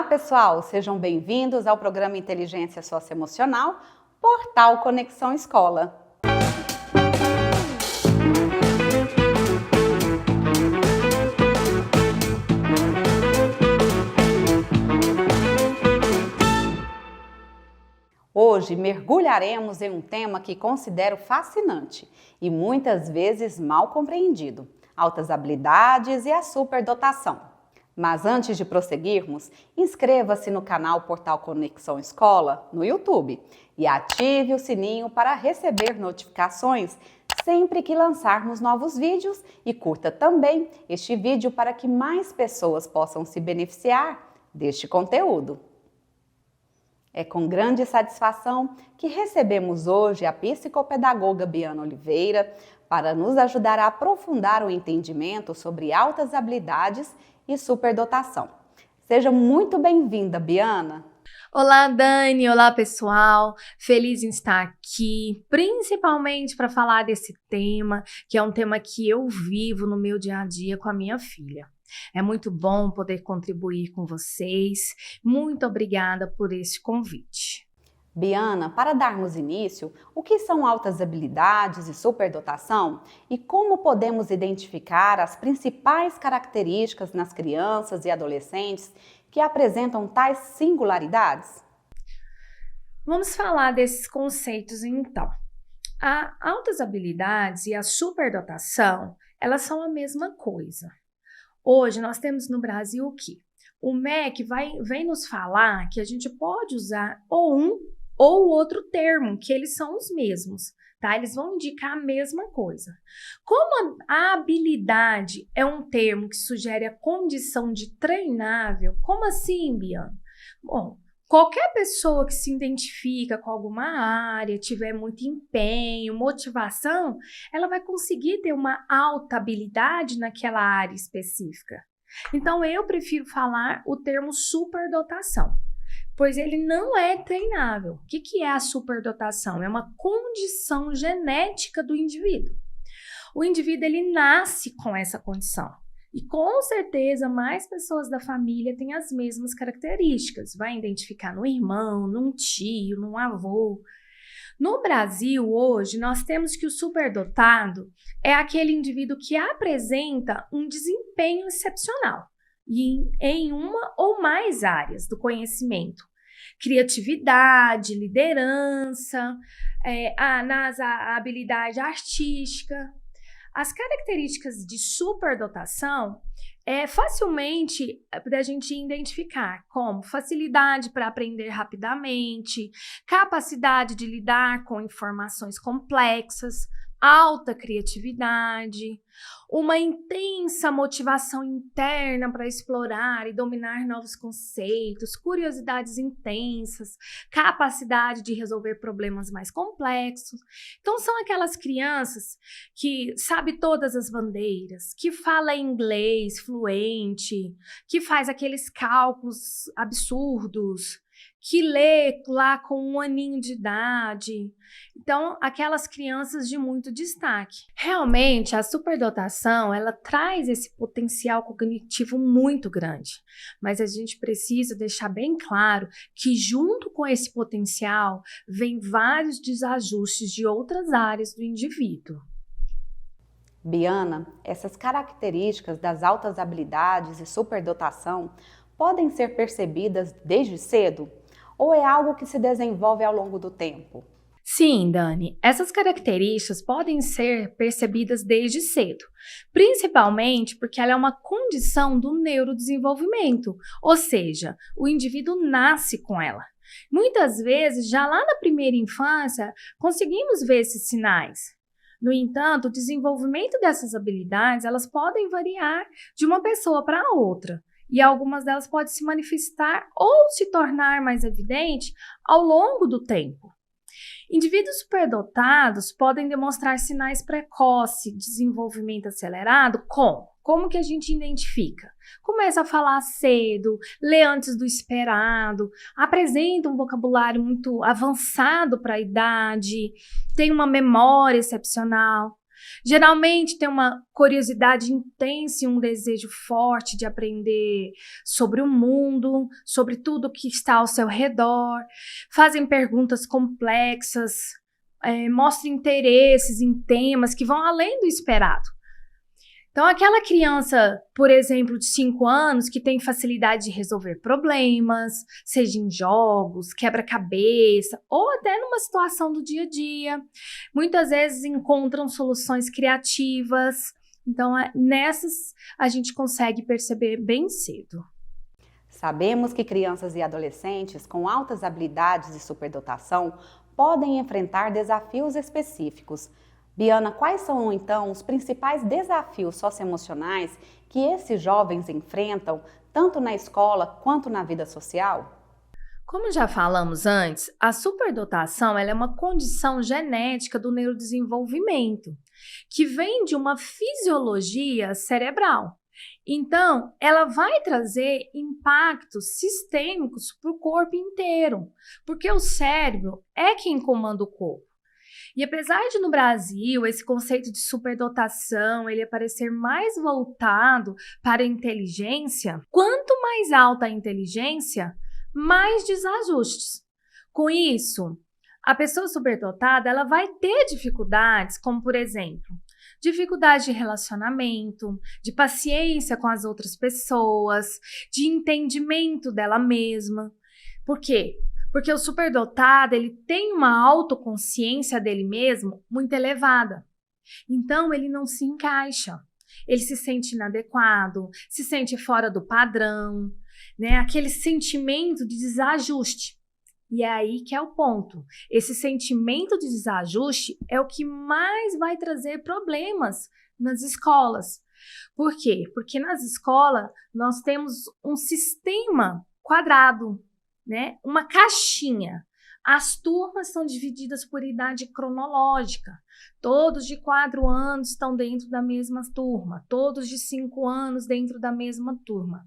pessoal, sejam bem-vindos ao programa Inteligência Socioemocional, Portal Conexão Escola. Hoje mergulharemos em um tema que considero fascinante e muitas vezes mal compreendido: altas habilidades e a superdotação. Mas antes de prosseguirmos, inscreva-se no canal Portal Conexão Escola no YouTube e ative o sininho para receber notificações sempre que lançarmos novos vídeos e curta também este vídeo para que mais pessoas possam se beneficiar deste conteúdo. É com grande satisfação que recebemos hoje a psicopedagoga Biana Oliveira para nos ajudar a aprofundar o entendimento sobre altas habilidades e superdotação. Seja muito bem-vinda, Biana. Olá, Dani. Olá, pessoal. Feliz em estar aqui, principalmente para falar desse tema, que é um tema que eu vivo no meu dia a dia com a minha filha. É muito bom poder contribuir com vocês. Muito obrigada por esse convite. Biana, para darmos início, o que são altas habilidades e superdotação e como podemos identificar as principais características nas crianças e adolescentes que apresentam tais singularidades? Vamos falar desses conceitos então. As altas habilidades e a superdotação, elas são a mesma coisa. Hoje nós temos no Brasil o quê? O MEC vem nos falar que a gente pode usar ou um ou outro termo, que eles são os mesmos, tá? Eles vão indicar a mesma coisa. Como a habilidade é um termo que sugere a condição de treinável, como assim, Biana? Bom, qualquer pessoa que se identifica com alguma área, tiver muito empenho, motivação, ela vai conseguir ter uma alta habilidade naquela área específica. Então, eu prefiro falar o termo superdotação, pois ele não é treinável. O que é a superdotação? É uma condição genética do indivíduo. O indivíduo, ele nasce com essa condição. E com certeza mais pessoas da família têm as mesmas características. Vai identificar no irmão, num tio, num avô. No Brasil, hoje, nós temos que o superdotado é aquele indivíduo que apresenta um desempenho excepcional em uma ou mais áreas do conhecimento. Criatividade, liderança, a habilidade artística. As características de superdotação facilmente da gente identificar como facilidade para aprender rapidamente, capacidade de lidar com informações complexas, alta criatividade, uma intensa motivação interna para explorar e dominar novos conceitos, curiosidades intensas, capacidade de resolver problemas mais complexos. Então, são aquelas crianças que sabem todas as bandeiras, que fala inglês fluente, que faz aqueles cálculos absurdos, que lê lá com 1 aninho de idade. Então, aquelas crianças de muito destaque. Realmente, a superdotação, ela traz esse potencial cognitivo muito grande. Mas a gente precisa deixar bem claro que junto com esse potencial, vem vários desajustes de outras áreas do indivíduo. Biana, essas características das altas habilidades e superdotação podem ser percebidas desde cedo? Ou é algo que se desenvolve ao longo do tempo? Sim, Dani, essas características podem ser percebidas desde cedo, principalmente porque ela é uma condição do neurodesenvolvimento, ou seja, o indivíduo nasce com ela. Muitas vezes, já lá na primeira infância, conseguimos ver esses sinais. No entanto, o desenvolvimento dessas habilidades, elas podem variar de uma pessoa para outra. E algumas delas podem se manifestar ou se tornar mais evidente ao longo do tempo. Indivíduos superdotados podem demonstrar sinais precoces de desenvolvimento acelerado como que a gente identifica? Começa a falar cedo, lê antes do esperado, apresenta um vocabulário muito avançado para a idade, tem uma memória excepcional. Geralmente tem uma curiosidade intensa e um desejo forte de aprender sobre o mundo, sobre tudo que está ao seu redor, fazem perguntas complexas, mostram interesses em temas que vão além do esperado. Então, aquela criança, por exemplo, de 5 anos, que tem facilidade de resolver problemas, seja em jogos, quebra-cabeça, ou até numa situação do dia a dia, muitas vezes encontram soluções criativas. Então, nessas a gente consegue perceber bem cedo. Sabemos que crianças e adolescentes com altas habilidades e superdotação podem enfrentar desafios específicos. Biana, quais são então os principais desafios socioemocionais que esses jovens enfrentam, tanto na escola quanto na vida social? Como já falamos antes, a superdotação ela é uma condição genética do neurodesenvolvimento, que vem de uma fisiologia cerebral. Então, ela vai trazer impactos sistêmicos para o corpo inteiro, porque o cérebro é quem comanda o corpo. E apesar de no Brasil esse conceito de superdotação ele parecer mais voltado para a inteligência, quanto mais alta a inteligência, mais desajustes. Com isso, a pessoa superdotada ela vai ter dificuldades, como por exemplo, dificuldade de relacionamento, de paciência com as outras pessoas, de entendimento dela mesma. Por quê? Porque o superdotado, ele tem uma autoconsciência dele mesmo muito elevada. Então, ele não se encaixa. Ele se sente inadequado, se sente fora do padrão, né? Aquele sentimento de desajuste. E é aí que é o ponto. Esse sentimento de desajuste é o que mais vai trazer problemas nas escolas. Por quê? Porque nas escolas nós temos um sistema quadrado, né? Uma caixinha. As turmas são divididas por idade cronológica. Todos de 4 anos estão dentro da mesma turma. Todos de 5 anos dentro da mesma turma.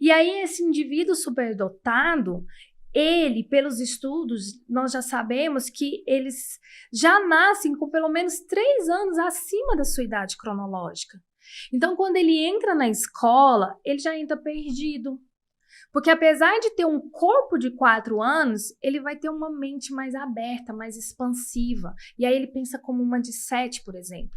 E aí esse indivíduo superdotado, ele, pelos estudos, nós já sabemos que eles já nascem com pelo menos 3 anos acima da sua idade cronológica. Então, quando ele entra na escola, ele já entra perdido. Porque apesar de ter um corpo de 4 anos, ele vai ter uma mente mais aberta, mais expansiva. E aí ele pensa como uma de 7, por exemplo.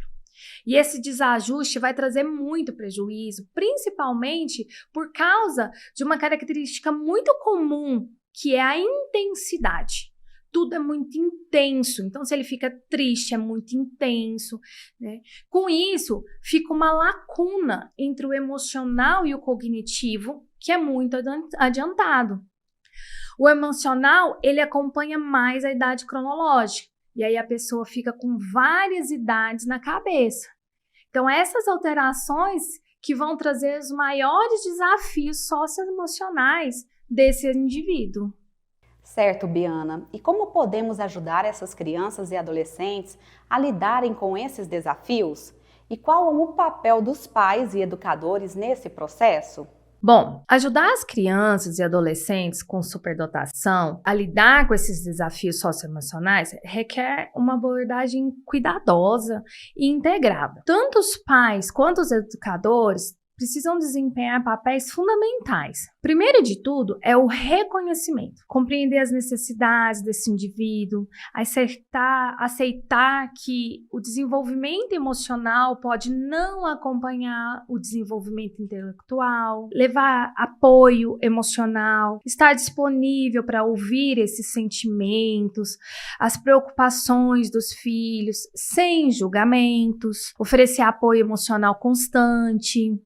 E esse desajuste vai trazer muito prejuízo, principalmente por causa de uma característica muito comum, que é a intensidade. Tudo é muito intenso, então se ele fica triste, é muito intenso, né? Com isso, fica uma lacuna entre o emocional e o cognitivo, que é muito adiantado. O emocional, ele acompanha mais a idade cronológica, e aí a pessoa fica com várias idades na cabeça. Então, essas alterações que vão trazer os maiores desafios socioemocionais desse indivíduo. Certo, Biana. E como podemos ajudar essas crianças e adolescentes a lidarem com esses desafios? E qual o papel dos pais e educadores nesse processo? Bom, ajudar as crianças e adolescentes com superdotação a lidar com esses desafios socioemocionais requer uma abordagem cuidadosa e integrada. Tanto os pais quanto os educadores precisam desempenhar papéis fundamentais. Primeiro de tudo é o reconhecimento, compreender as necessidades desse indivíduo, aceitar que o desenvolvimento emocional pode não acompanhar o desenvolvimento intelectual, levar apoio emocional, estar disponível para ouvir esses sentimentos, as preocupações dos filhos, sem julgamentos, oferecer apoio emocional constante,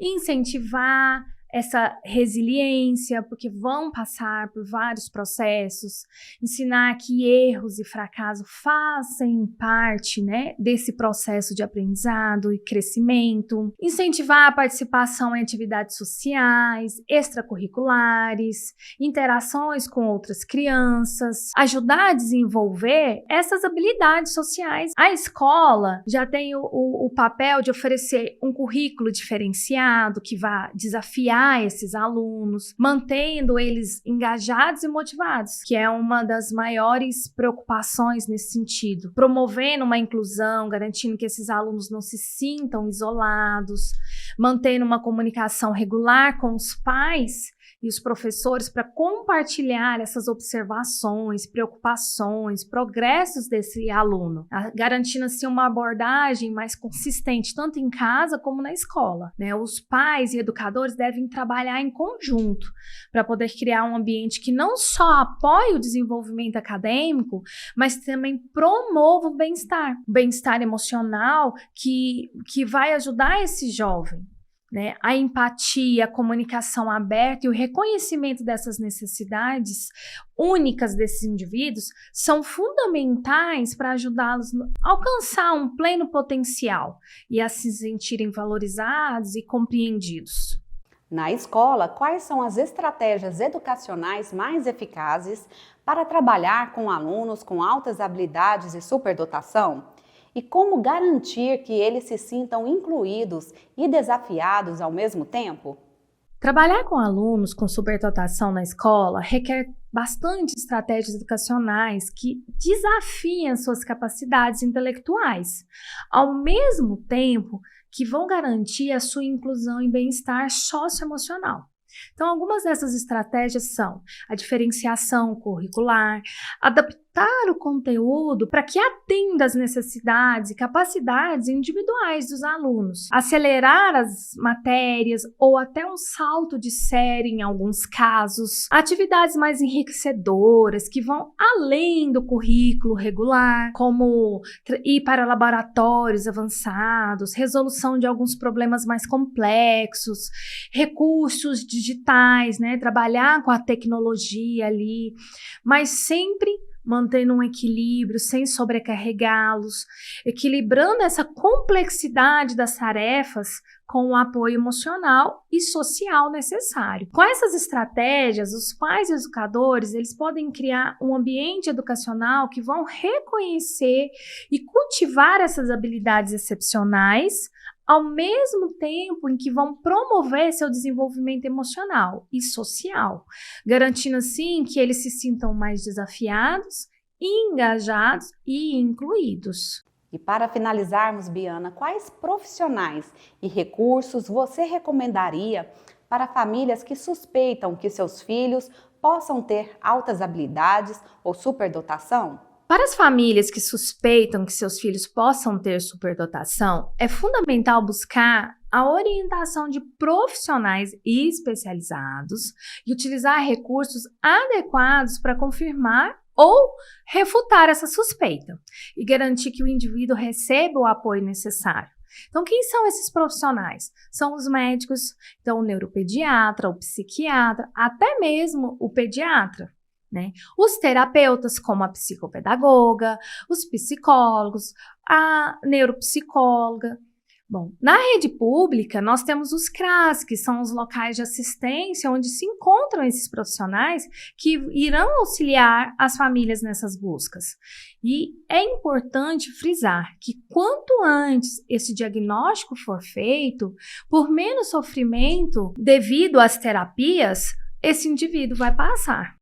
incentivar essa resiliência, porque vão passar por vários processos, ensinar que erros e fracasso fazem parte, né, desse processo de aprendizado e crescimento, incentivar a participação em atividades sociais, extracurriculares, interações com outras crianças, ajudar a desenvolver essas habilidades sociais. A escola já tem o papel de oferecer um currículo diferenciado que vá desafiar apoiar esses alunos, mantendo eles engajados e motivados, que é uma das maiores preocupações nesse sentido, promovendo uma inclusão, garantindo que esses alunos não se sintam isolados, mantendo uma comunicação regular com os pais e os professores para compartilhar essas observações, preocupações, progressos desse aluno, garantindo assim uma abordagem mais consistente, tanto em casa como na escola, né? Os pais e educadores devem trabalhar em conjunto para poder criar um ambiente que não só apoie o desenvolvimento acadêmico, mas também promova o bem-estar emocional que vai ajudar esse jovem. Né, a empatia, a comunicação aberta e o reconhecimento dessas necessidades únicas desses indivíduos são fundamentais para ajudá-los a alcançar um pleno potencial e a se sentirem valorizados e compreendidos. Na escola, quais são as estratégias educacionais mais eficazes para trabalhar com alunos com altas habilidades e superdotação? E como garantir que eles se sintam incluídos e desafiados ao mesmo tempo? Trabalhar com alunos com superdotação na escola requer bastante estratégias educacionais que desafiem suas capacidades intelectuais, ao mesmo tempo que vão garantir a sua inclusão e bem-estar socioemocional. Então, algumas dessas estratégias são a diferenciação curricular, adaptar o conteúdo para que atenda às necessidades e capacidades individuais dos alunos, acelerar as matérias ou até um salto de série em alguns casos, atividades mais enriquecedoras que vão além do currículo regular, como ir para laboratórios avançados, resolução de alguns problemas mais complexos, recursos digitais, né, trabalhar com a tecnologia ali, mas sempre mantendo um equilíbrio, sem sobrecarregá-los, equilibrando essa complexidade das tarefas com o apoio emocional e social necessário. Com essas estratégias, os pais e educadores, eles podem criar um ambiente educacional que vão reconhecer e cultivar essas habilidades excepcionais, ao mesmo tempo em que vão promover seu desenvolvimento emocional e social, garantindo assim que eles se sintam mais desafiados, engajados e incluídos. E para finalizarmos, Biana, quais profissionais e recursos você recomendaria para famílias que suspeitam que seus filhos possam ter altas habilidades ou superdotação? Para as famílias que suspeitam que seus filhos possam ter superdotação, é fundamental buscar a orientação de profissionais especializados e utilizar recursos adequados para confirmar ou refutar essa suspeita e garantir que o indivíduo receba o apoio necessário. Então, quem são esses profissionais? São os médicos, então o neuropediatra, o psiquiatra, até mesmo o pediatra. Né? Os terapeutas, como a psicopedagoga, os psicólogos, a neuropsicóloga. Bom, na rede pública, nós temos os CRAS, que são os locais de assistência onde se encontram esses profissionais que irão auxiliar as famílias nessas buscas. E é importante frisar que quanto antes esse diagnóstico for feito, por menos sofrimento devido às terapias, esse indivíduo vai passar.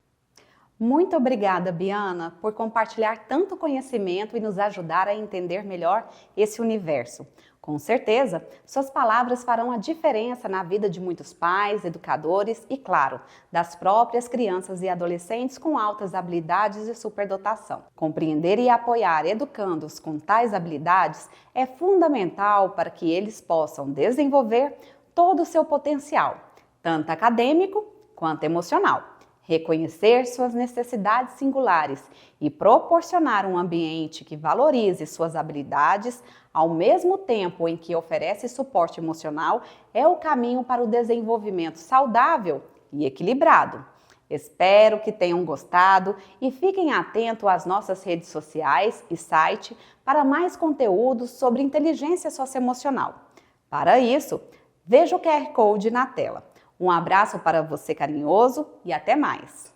Muito obrigada, Biana, por compartilhar tanto conhecimento e nos ajudar a entender melhor esse universo. Com certeza, suas palavras farão a diferença na vida de muitos pais, educadores e, claro, das próprias crianças e adolescentes com altas habilidades e superdotação. Compreender e apoiar educandos com tais habilidades é fundamental para que eles possam desenvolver todo o seu potencial, tanto acadêmico quanto emocional. Reconhecer suas necessidades singulares e proporcionar um ambiente que valorize suas habilidades, ao mesmo tempo em que oferece suporte emocional, é o caminho para o desenvolvimento saudável e equilibrado. Espero que tenham gostado e fiquem atentos às nossas redes sociais e site para mais conteúdos sobre inteligência socioemocional. Para isso, veja o QR Code na tela. Um abraço para você carinhoso e até mais!